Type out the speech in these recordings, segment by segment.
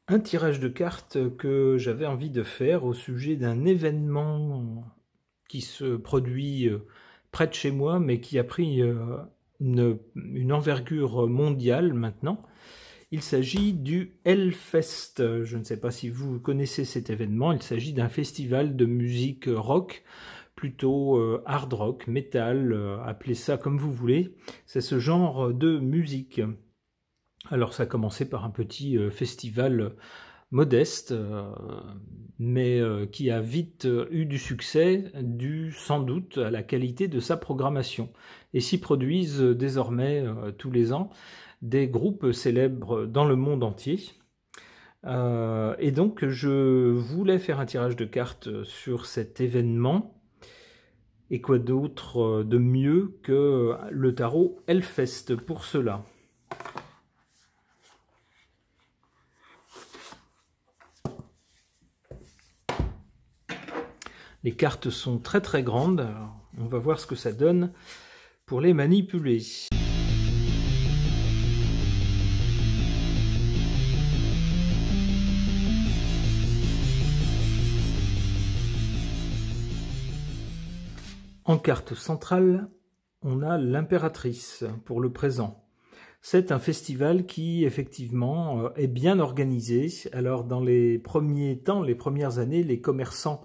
Un tirage de cartes que j'avais envie de faire au sujet d'un événement qui se produit près de chez moi, mais qui a pris une envergure mondiale maintenant. Il s'agit du Hellfest. Je ne sais pas si vous connaissez cet événement. Il s'agit d'un festival de musique rock, plutôt hard rock, metal, appelez ça comme vous voulez. C'est ce genre de musique. Alors ça a commencé par un petit festival modeste, mais qui a vite eu du succès, dû sans doute à la qualité de sa programmation. Et s'y produisent désormais tous les ans des groupes célèbres dans le monde entier. Et donc je voulais faire un tirage de cartes sur cet événement. Et quoi d'autre de mieux que le tarot Hellfest pour cela? Les cartes sont très très grandes, alors on va voir ce que ça donne pour les manipuler. En carte centrale, on a l'impératrice pour le présent. C'est un festival qui, effectivement, est bien organisé. Alors, dans les premiers temps, les premières années, les commerçants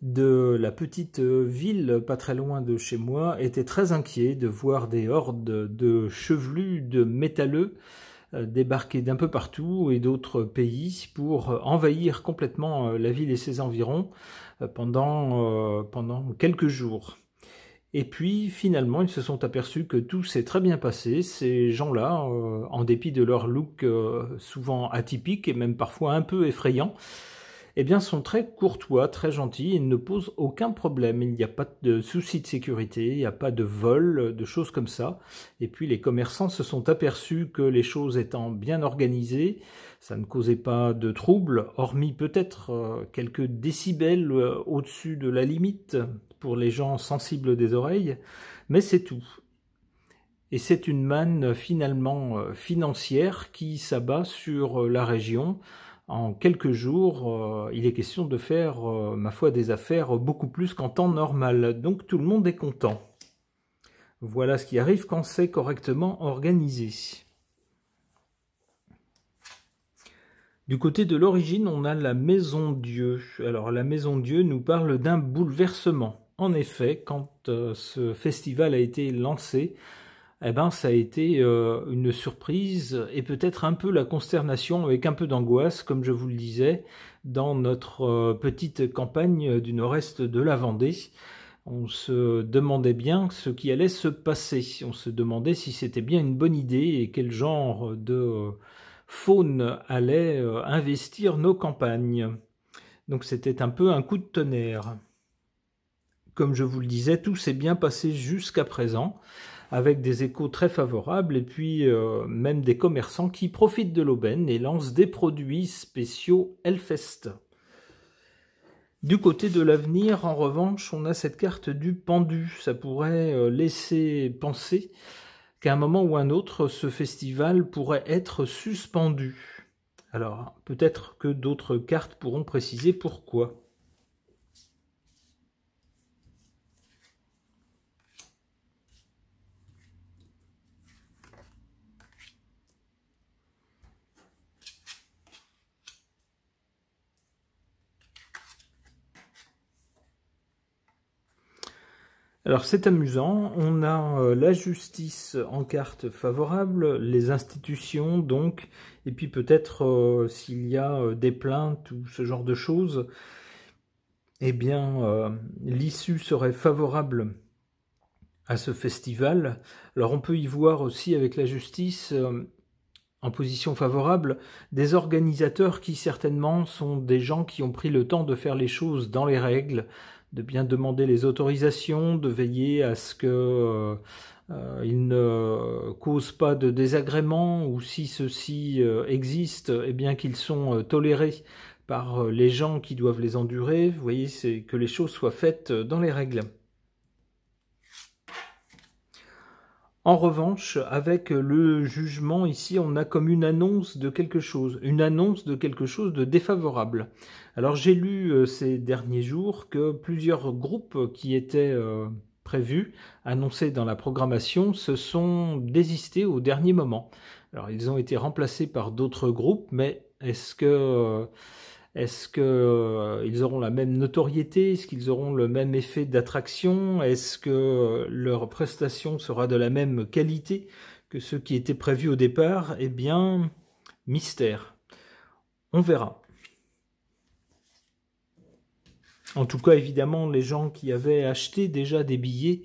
de la petite ville, pas très loin de chez moi, étaient très inquiets de voir des hordes de chevelus, de métalleux, débarquer d'un peu partout et d'autres pays pour envahir complètement la ville et ses environs pendant quelques jours. Et puis finalement ils se sont aperçus que tout s'est très bien passé. Ces gens-là, en dépit de leur look souvent atypique et même parfois un peu effrayant, eh bien, sont très courtois, très gentils et ne posent aucun problème. Il n'y a pas de souci de sécurité, il n'y a pas de vol, de choses comme ça. Et puis les commerçants se sont aperçus que les choses étant bien organisées, ça ne causait pas de troubles, hormis peut-être quelques décibels au-dessus de la limite pour les gens sensibles des oreilles, mais c'est tout. Et c'est une manne finalement financière qui s'abat sur la région. En quelques jours, il est question de faire, ma foi, des affaires beaucoup plus qu'en temps normal. Donc tout le monde est content. Voilà ce qui arrive quand c'est correctement organisé. Du côté de l'origine, on a la Maison Dieu. Alors la Maison Dieu nous parle d'un bouleversement. En effet, quand ce festival a été lancé, eh ben, ça a été une surprise et peut-être un peu la consternation avec un peu d'angoisse, comme je vous le disais, dans notre petite campagne du nord-est de la Vendée. On se demandait bien ce qui allait se passer. On se demandait si c'était bien une bonne idée et quel genre de faune allait investir nos campagnes. Donc c'était un peu un coup de tonnerre. Comme je vous le disais, tout s'est bien passé jusqu'à présent, avec des échos très favorables, et puis même des commerçants qui profitent de l'aubaine et lancent des produits spéciaux Hellfest. Du côté de l'avenir, en revanche, on a cette carte du pendu. Ça pourrait laisser penser qu'à un moment ou un autre, ce festival pourrait être suspendu. Alors, peut-être que d'autres cartes pourront préciser pourquoi. Alors c'est amusant, on a la justice en carte favorable, les institutions donc, et puis peut-être s'il y a des plaintes ou ce genre de choses, eh bien l'issue serait favorable à ce festival. Alors on peut y voir aussi avec la justice en position favorable des organisateurs qui certainement sont des gens qui ont pris le temps de faire les choses dans les règles, de bien demander les autorisations, de veiller à ce que ils ne causent pas de désagréments, ou si ceux-ci existent, eh bien qu'ils sont tolérés par les gens qui doivent les endurer. Vous voyez, c'est que les choses soient faites dans les règles. En revanche, avec le jugement, ici, on a comme une annonce de quelque chose de défavorable. Alors j'ai lu ces derniers jours que plusieurs groupes qui étaient prévus, annoncés dans la programmation, se sont désistés au dernier moment. Alors ils ont été remplacés par d'autres groupes, mais est-ce que ils auront la même notoriété? Est-ce qu'ils auront le même effet d'attraction? Est-ce que leur prestation sera de la même qualité que ceux qui étaient prévus au départ? Eh bien, mystère. On verra. En tout cas, évidemment, les gens qui avaient acheté déjà des billets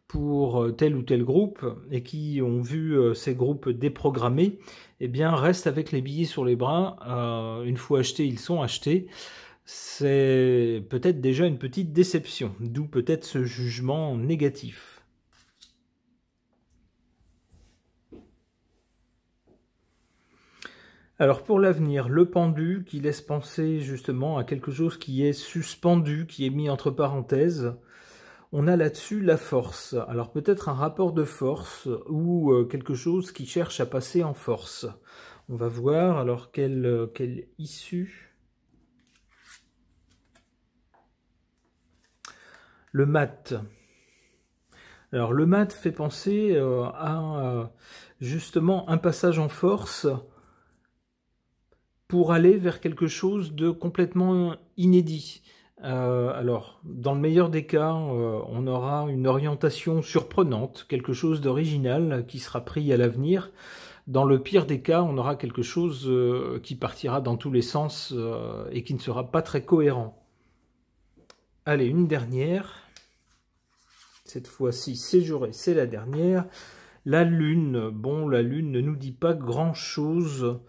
pour tel ou tel groupe et qui ont vu ces groupes déprogrammés, eh bien, restent avec les billets sur les bras. Une fois achetés, ils sont achetés. C'est peut-être déjà une petite déception, d'où peut-être ce jugement négatif. Alors pour l'avenir, le pendu qui laisse penser justement à quelque chose qui est suspendu, qui est mis entre parenthèses. On a là-dessus la force. Alors peut-être un rapport de force ou quelque chose qui cherche à passer en force. On va voir alors quelle issue. Le mat. Alors le mat fait penser à justement un passage en force pour aller vers quelque chose de complètement inédit. Alors, dans le meilleur des cas, on aura une orientation surprenante, quelque chose d'original qui sera pris à l'avenir. Dans le pire des cas, on aura quelque chose qui partira dans tous les sens et qui ne sera pas très cohérent. Allez, une dernière. Cette fois-ci, c'est juré, c'est la dernière. La Lune. Bon, la Lune ne nous dit pas grand-chose,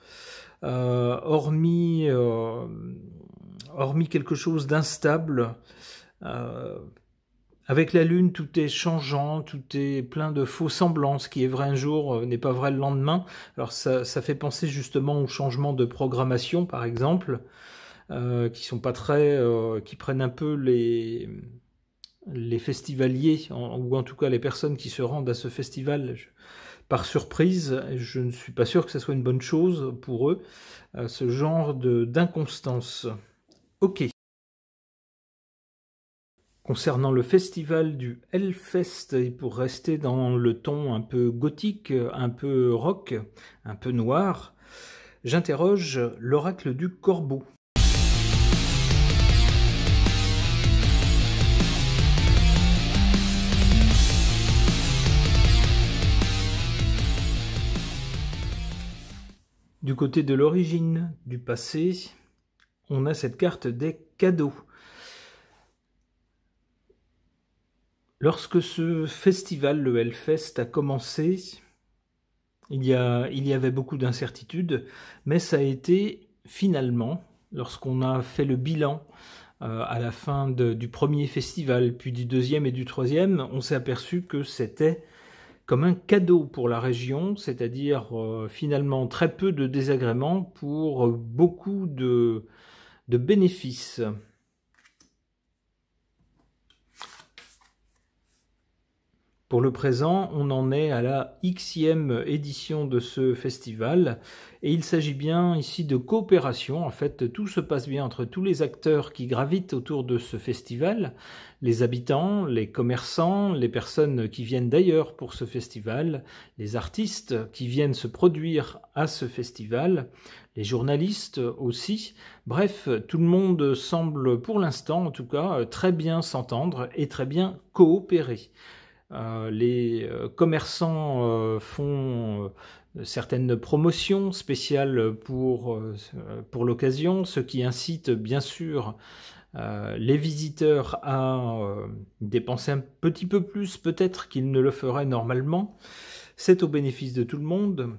hormis quelque chose d'instable. Avec la Lune, tout est changeant, tout est plein de faux semblants. Ce qui est vrai un jour n'est pas vrai le lendemain. Alors ça fait penser justement au changement de programmation, par exemple, qui sont pas très, qui prennent un peu les festivaliers, ou en tout cas les personnes qui se rendent à ce festival par surprise. Je ne suis pas sûr que ce soit une bonne chose pour eux, ce genre d'inconstance. Ok. Concernant le festival du Hellfest, et pour rester dans le ton un peu gothique, un peu rock, un peu noir, j'interroge l'oracle du Corbeau. Du côté de l'origine, du passé, on a cette carte des cadeaux. Lorsque ce festival, le Hellfest, a commencé, il y avait beaucoup d'incertitudes, mais ça a été finalement, lorsqu'on a fait le bilan à la fin du premier festival, puis du deuxième et du troisième, on s'est aperçu que c'était comme un cadeau pour la région, c'est-à-dire finalement très peu de désagréments pour beaucoup de bénéfices. Pour le présent, on en est à la Xème édition de ce festival et il s'agit bien ici de coopération. En fait, tout se passe bien entre tous les acteurs qui gravitent autour de ce festival, les habitants, les commerçants, les personnes qui viennent d'ailleurs pour ce festival, les artistes qui viennent se produire à ce festival, les journalistes aussi. Bref, tout le monde semble pour l'instant en tout cas très bien s'entendre et très bien coopérer. Les commerçants font certaines promotions spéciales pour l'occasion, ce qui incite bien sûr les visiteurs à dépenser un petit peu plus peut-être qu'ils ne le feraient normalement. C'est au bénéfice de tout le monde.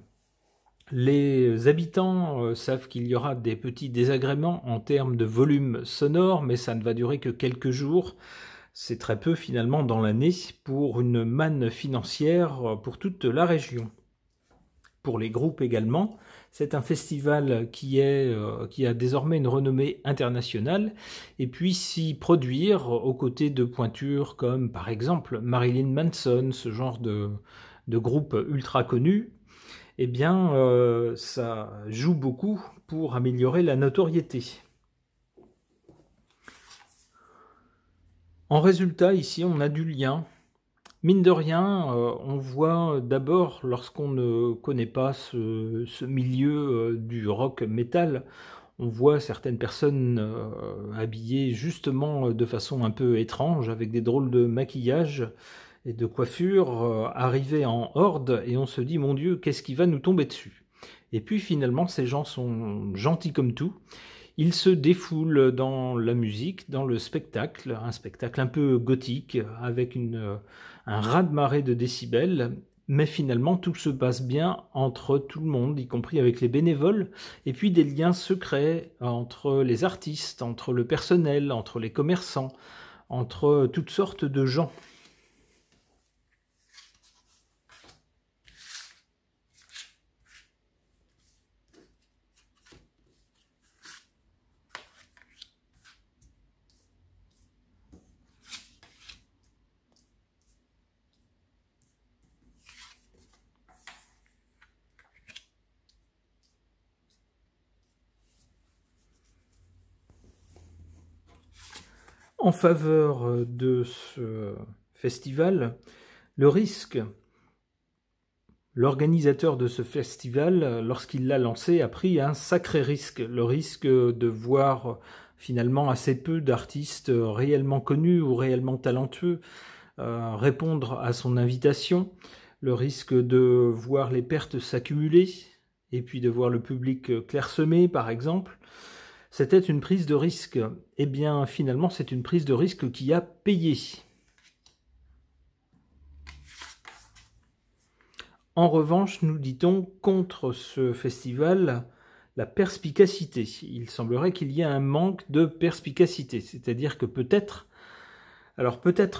Les habitants savent qu'il y aura des petits désagréments en termes de volume sonore, mais ça ne va durer que quelques jours. C'est très peu finalement dans l'année pour une manne financière pour toute la région. Pour les groupes également, c'est un festival qui a désormais une renommée internationale et puis s'y produire aux côtés de pointures comme par exemple Marilyn Manson, ce genre de groupes ultra connus, eh bien, ça joue beaucoup pour améliorer la notoriété. En résultat, ici, on a du lien. Mine de rien, on voit d'abord, lorsqu'on ne connaît pas ce milieu du rock metal, on voit certaines personnes habillées justement de façon un peu étrange, avec des drôles de maquillage et de coiffure, arriver en horde, et on se dit, mon Dieu, qu'est-ce qui va nous tomber dessus? Et puis finalement, ces gens sont gentils comme tout. Ils se défoulent dans la musique, dans le spectacle, un spectacle un peu gothique, avec un raz-de-marée de décibels, mais finalement tout se passe bien entre tout le monde, y compris avec les bénévoles, et puis des liens secrets entre les artistes, entre le personnel, entre les commerçants, entre toutes sortes de gens. En faveur de ce festival, le risque, l'organisateur de ce festival, lorsqu'il l'a lancé, a pris un sacré risque. Le risque de voir finalement assez peu d'artistes réellement connus ou réellement talentueux répondre à son invitation. Le risque de voir les pertes s'accumuler et puis de voir le public clairsemé, par exemple. C'était une prise de risque. Eh bien, finalement, c'est une prise de risque qui a payé. En revanche, nous dit-on contre ce festival la perspicacité. Il semblerait qu'il y ait un manque de perspicacité, c'est-à-dire que peut-être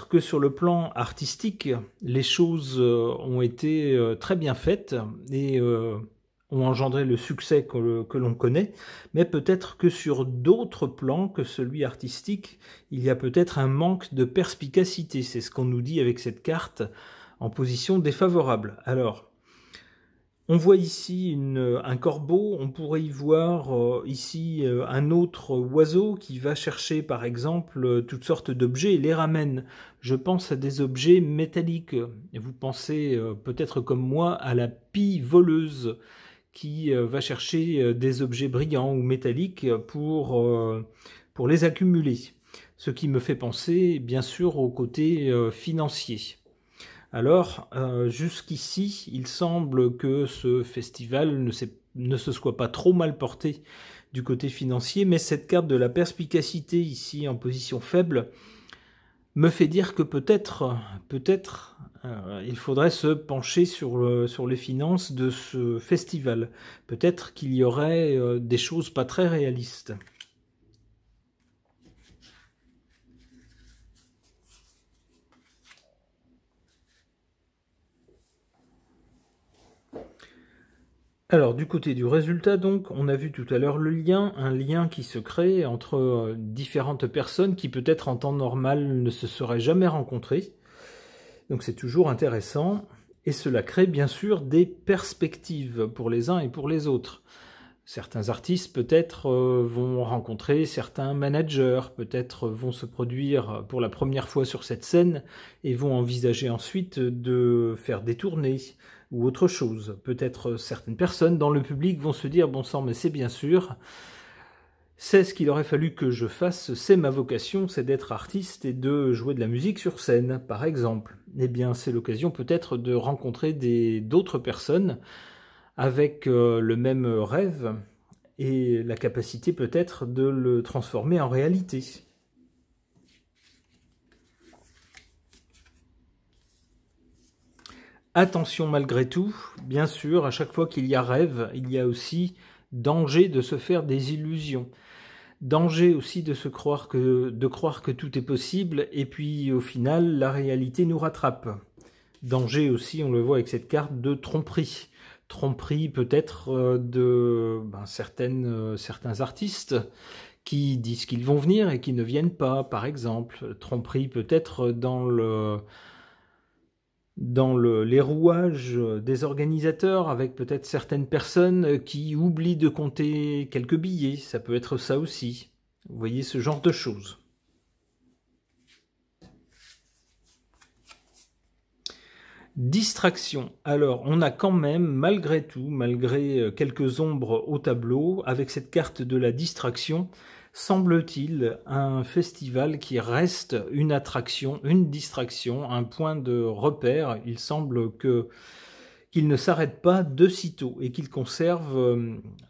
que sur le plan artistique, les choses ont été très bien faites et ont engendré le succès que l'on connaît, mais peut-être que sur d'autres plans que celui artistique, il y a peut-être un manque de perspicacité. C'est ce qu'on nous dit avec cette carte en position défavorable. Alors, on voit ici un corbeau, on pourrait y voir ici un autre oiseau qui va chercher par exemple toutes sortes d'objets et les ramène. Je pense à des objets métalliques. Et vous pensez peut-être comme moi à la pie voleuse qui va chercher des objets brillants ou métalliques pour les accumuler. Ce qui me fait penser bien sûr au côté financier. Alors, jusqu'ici, il semble que ce festival ne se soit pas trop mal porté du côté financier, mais cette carte de la perspicacité ici en position faible me fait dire que peut-être, il faudrait se pencher sur les finances de ce festival. Peut-être qu'il y aurait des choses pas très réalistes. Alors, du côté du résultat, donc, on a vu tout à l'heure le lien, un lien qui se crée entre différentes personnes qui peut-être en temps normal ne se seraient jamais rencontrées. Donc c'est toujours intéressant, et cela crée bien sûr des perspectives pour les uns et pour les autres. Certains artistes peut-être vont rencontrer certains managers, peut-être vont se produire pour la première fois sur cette scène et vont envisager ensuite de faire des tournées ou autre chose. Peut-être certaines personnes dans le public vont se dire « bon sang, mais c'est bien sûr, c'est ce qu'il aurait fallu que je fasse, c'est ma vocation, c'est d'être artiste et de jouer de la musique sur scène, par exemple. » Eh bien, c'est l'occasion peut-être de rencontrer d'autres personnes avec le même rêve et la capacité peut-être de le transformer en réalité. Attention malgré tout, bien sûr, à chaque fois qu'il y a rêve, il y a aussi danger de se faire des illusions. Danger aussi de croire que tout est possible, et puis au final, la réalité nous rattrape. Danger aussi, on le voit avec cette carte, de tromperie. Tromperie peut-être de certains artistes qui disent qu'ils vont venir et qui ne viennent pas, par exemple. Tromperie peut-être dans dans les rouages des organisateurs, avec peut-être certaines personnes qui oublient de compter quelques billets. Ça peut être ça aussi. Vous voyez ce genre de choses. Distraction. Alors, on a quand même, malgré tout, malgré quelques ombres au tableau, avec cette carte de la distraction, semble-t-il un festival qui reste une attraction, une distraction, un point de repère. Il semble qu'il ne s'arrête pas de sitôt et qu'il conserve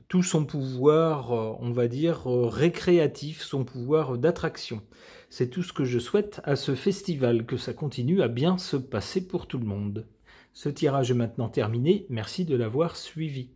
tout son pouvoir, on va dire, récréatif, son pouvoir d'attraction. C'est tout ce que je souhaite à ce festival, que ça continue à bien se passer pour tout le monde. Ce tirage est maintenant terminé, merci de l'avoir suivi.